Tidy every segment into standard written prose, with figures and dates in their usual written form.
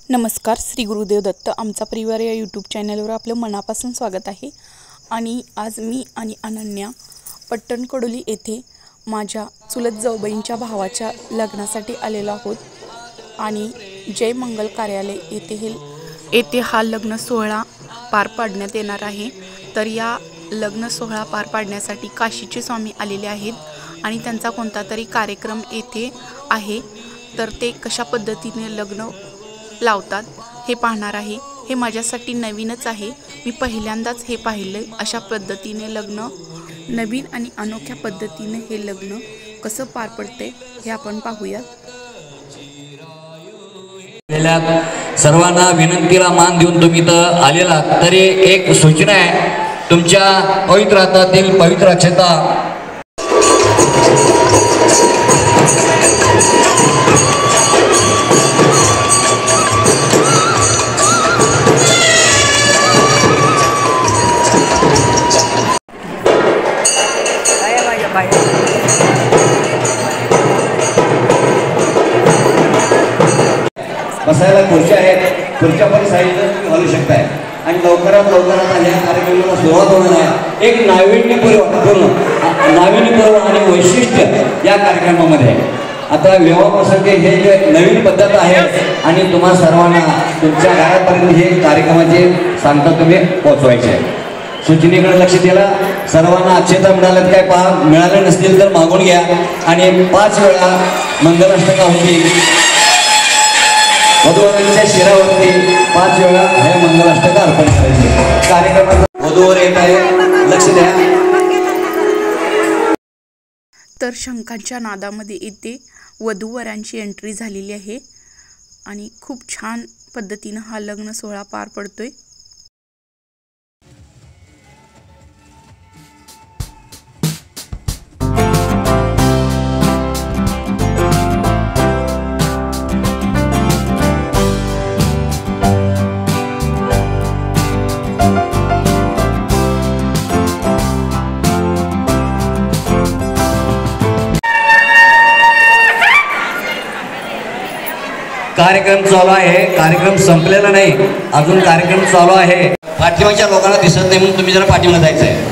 नमस्कार, श्री गुरुदेव दत्त. आमचा परिवार या यूट्यूब चॅनलवर आपलं मनापासून स्वागत आहे. आणि आज मी आणि अनन्या पट्टणकडोली येथे माझ्या चुलत जाऊबाईंच्या भावाच्या लग्नासाठी आलेलो आहोत. आणि जय मंगल कार्यालय येथे हा लग्न सोहळा पार पाडण्यात येणार आहे. तर या लग्न सोहळा पार पाडण्यासाठी काशीचे स्वामी आलेले आहेत आणि त्यांचा कोणता तरी कार्यक्रम येथे आहे. तर ते कशा पद्धतीने लग्न लावतात हे पाहणार आहे. हे माझ्यासाठी नवीनच आहे. मी पहिल्यांदाच हे पाहिले. अशा पद्धतीने लग्न, नवीन आणि अनोख्या पद्धतीने हे लग्न कसं पार पडते हे आपण पाहूयात. सर्वांना विनंतीला मान देऊन तुम्ही इथं आलेला. तरी एक सूचना आहे, तुमच्या पवित्र हातातील पवित्र अक्षता बसायला खुर्च्या आहेत, खुर्च्या पण साईडला तुम्ही घालू शकताय. आणि लवकरात या कार्यक्रमाला सुरुवात होणार आहे. एक नाविन्यपूर्ण आणि वैशिष्ट्य या कार्यक्रमामध्ये आता विवाह प्रसंगी हे जे नवीन पद्धत आहे आणि तुम्हा सर्वांना तुमच्या घरापर्यंत हे कार्यक्रमाचे सांगता तुम्ही पोहोचवायचे आहे. सूचनेकडे लक्ष दिला. सर्वांना अक्षता मिळाल्यात काय पहा, मिळाले नसतील तर मागून घ्या. आणि 5 वेळा मंगलाष्टका होती. वधूवरांच्या शिरावरती 5 वेळा हे मंगलाष्टका अर्पण करायचे. कार्यक्रमात वधूवर येत आहे, लक्ष द्या. तर शंखांच्या नादामध्ये इथे वधूवरांची एंट्री झालेली आहे आणि खूप छान पद्धतीनं हा लग्न सोहळा पार पडतोय. कार्यक्रम चालू आहे. कार्यक्रम संपलेला नाही, अजून कार्यक्रम चालू आहे. पाठीमागच्या लोकांना दिसत नाही म्हणून तुम्ही जरा पाठीमागे जायचं आहे.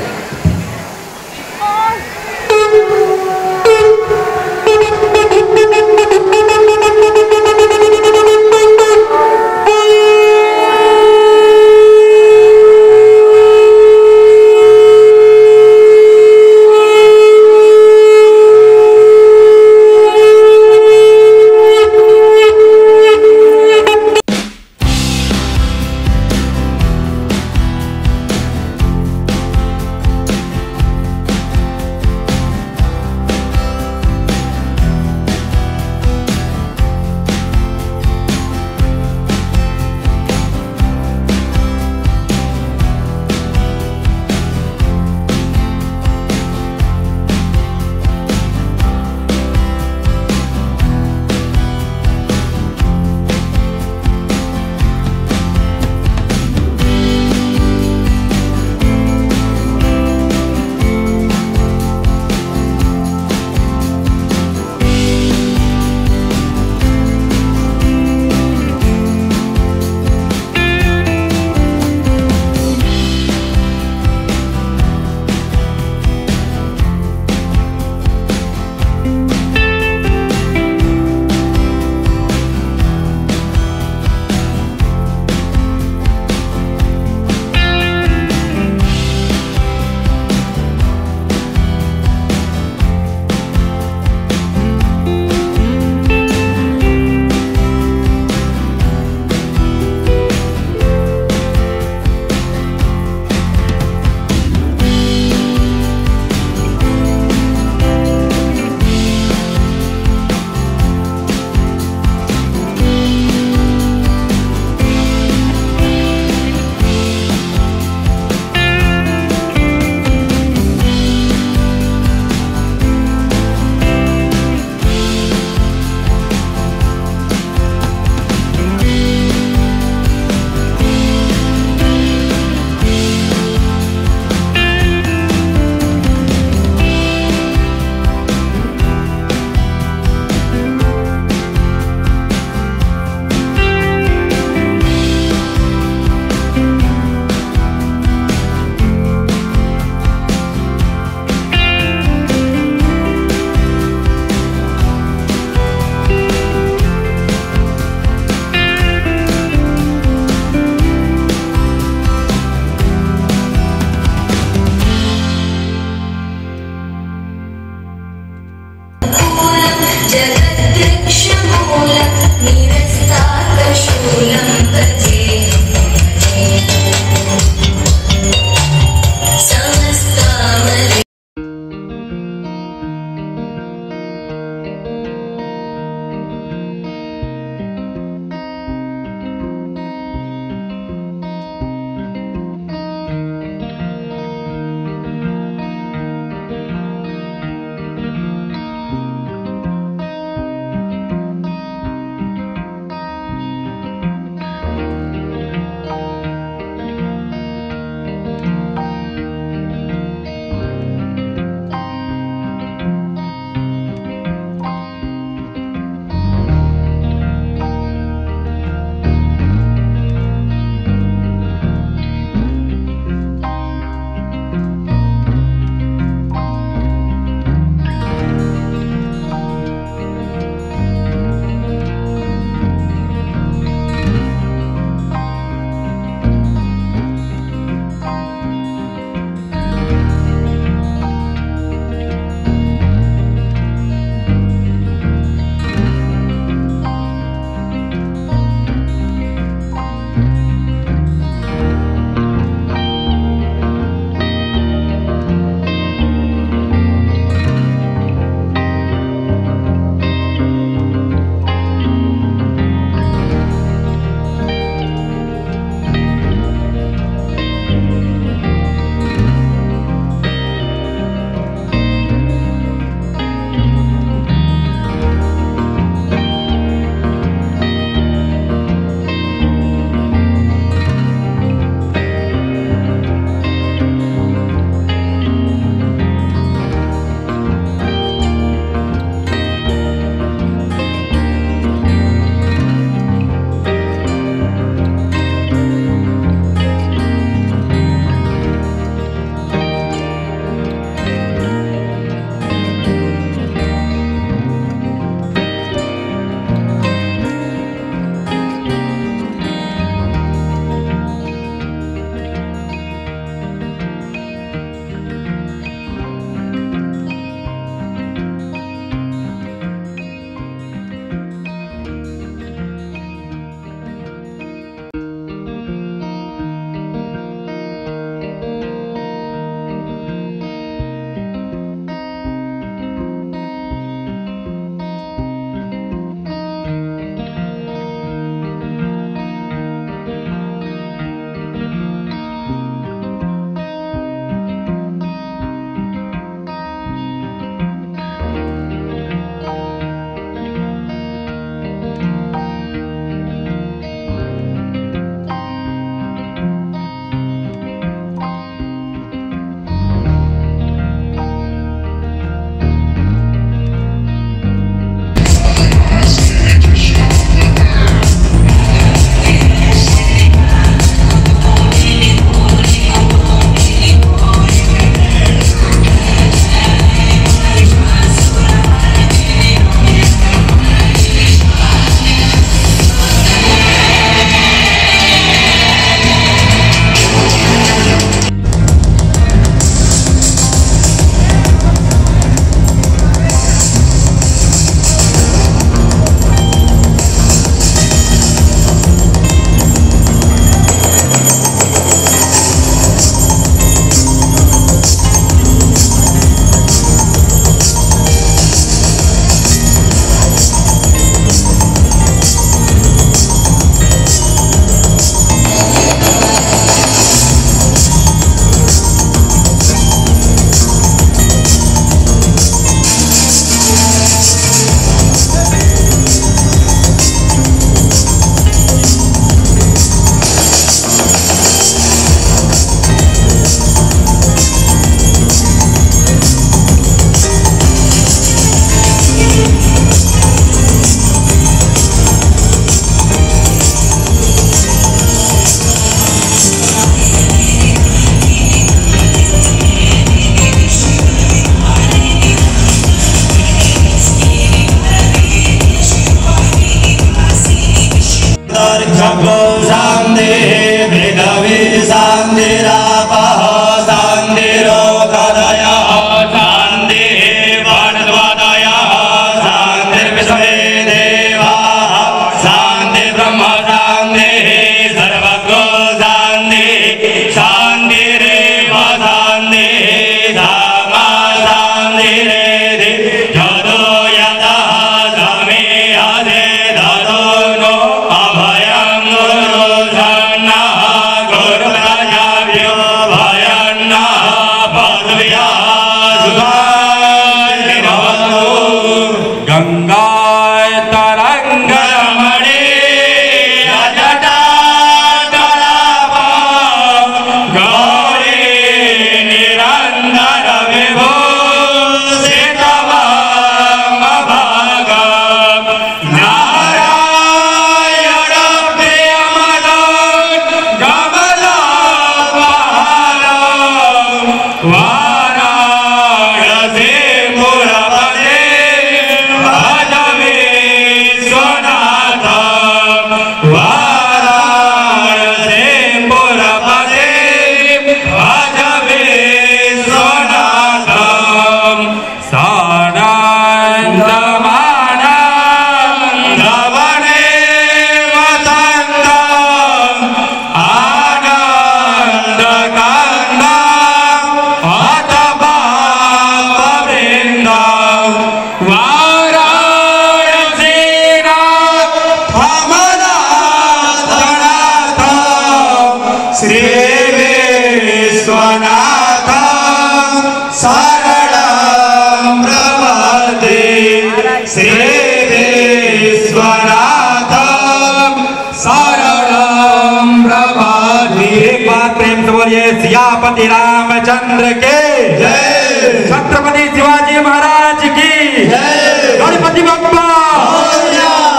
सियापति रामचंद्र के जय, छत्रपति शिवाजी महाराज की जय, गणपति बप्पा,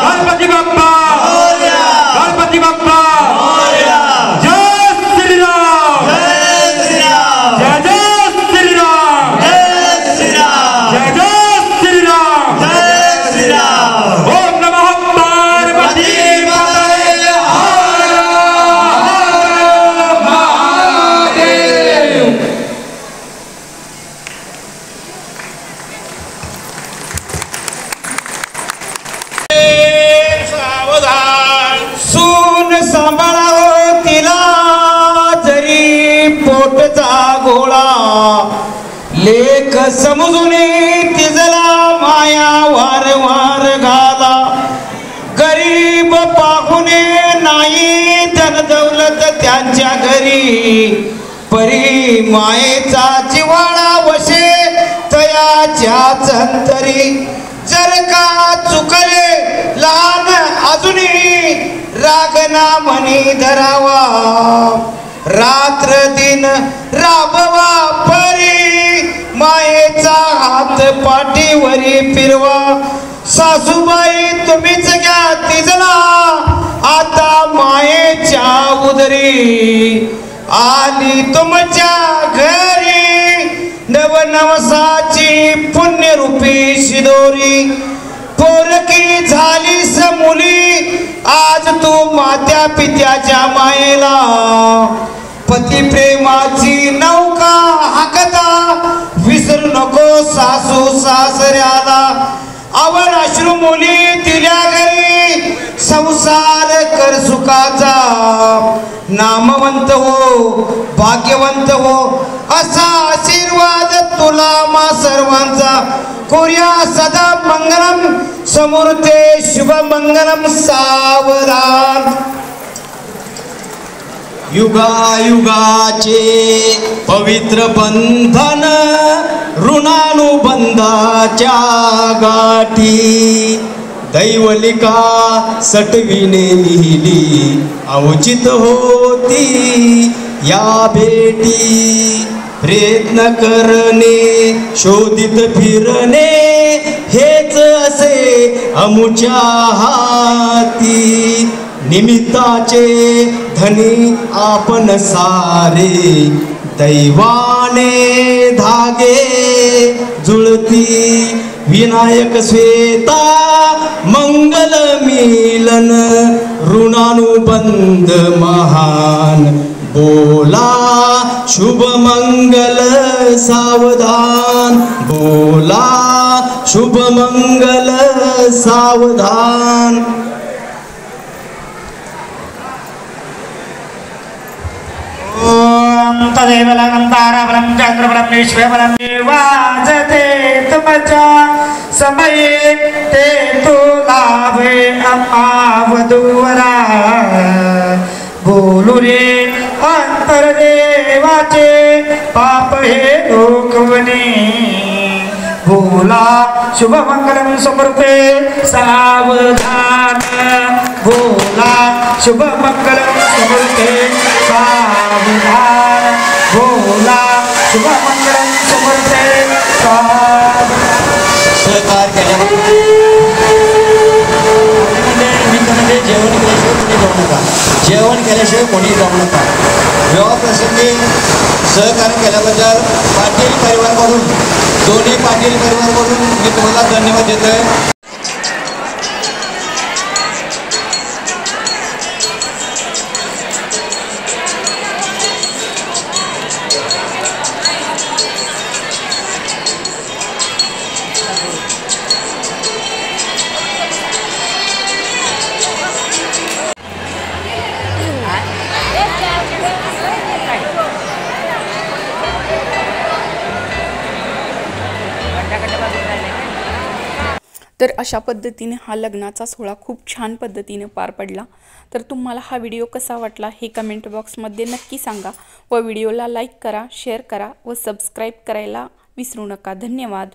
गणपति बप्पा, गणपति बप्पा, जय श्री राम, जय श्री राम, जय जय श्री राम, जय श्री राम, जय जय श्री राम, जय श्री राम। ओम नमः पार्वती लेख समजून तिजला माया वार वार घाला गरीब पाहुणे नाही धन दौलत त्यांच्या घरी परी मायेचा जिव्हाळा वशे तयाच्याच अंतरी जर का चुकले लहान अजूनही रागना मनी धरावा रात्र दिन राबवा परी मायेचा हात पाठीवरी फिरवा सासूबाई तुम्हीच घ्या तिजला आता मायेच्या उदरी आली तुमच्या घरी नवनवसाची पुण्यरूपी शिदोरी पोरकी झालीस मुली आज तू मात्या पित्याच्या मायेला पती प्रेमाची नौका हाकता विसरू नको सासू सासऱ्याला आवर अश्रू मुली दिल्या घरी संसार कर सुखाचा नामवंत हो भाग्यवंत हो असा आशीर्वाद तुला मा सर्वांचा कोर्या सदा मंगलम समूर्ते शुभ मंगलम सावधान युगायुगाचे पवित्र बंधन ऋणानुबंधाच्या गाठी दैवलिका सटविने लिहिली अवचित होती या भेटी प्रयत्न करणे शोधित फिरणे हेच असे अमुच्या हाती निमित्ताचे धनी आपण सारे दैवाने धागे जुळती विनायक श्वेता मंगल मिलन ऋणानुबंध महान बोला शुभ मंगल सावधान बोला शुभ मंगल सावधान तदेव लग्नं ताराबलं चंद्रबलं विश्वबलं वाजते तुमच्या समये ते तो लाभे अम्मा वधूवरा बोलू रे अंतरदेवाचे पाप हे लोकवने बोला शुभमंगलं समृते सावधान बोला शुभमंगलं समृते सावधान बोला शुभमंगलं समृते सहकार केल्याबद्दल मित्रांनो जेवण केल्याशिवाय कोणी जाऊ नका विवाह प्रसंगी सहकार्य केल्याबद्दल पाटील परिवाराकडून दोन्ही पाटील परिवाराकडून मी तुम्हाला धन्यवाद देतोय. तर अशा पद्धतीने हा लग्नाचा सोहळा खूप छान पद्धतीने पार पडला. तर तुम्हाला हा व्हिडिओ कसा वाटला हे कमेंट बॉक्समध्ये नक्की सांगा व व्हिडिओला लाईक करा, शेअर करा व सबस्क्राईब करायला विसरू नका. धन्यवाद.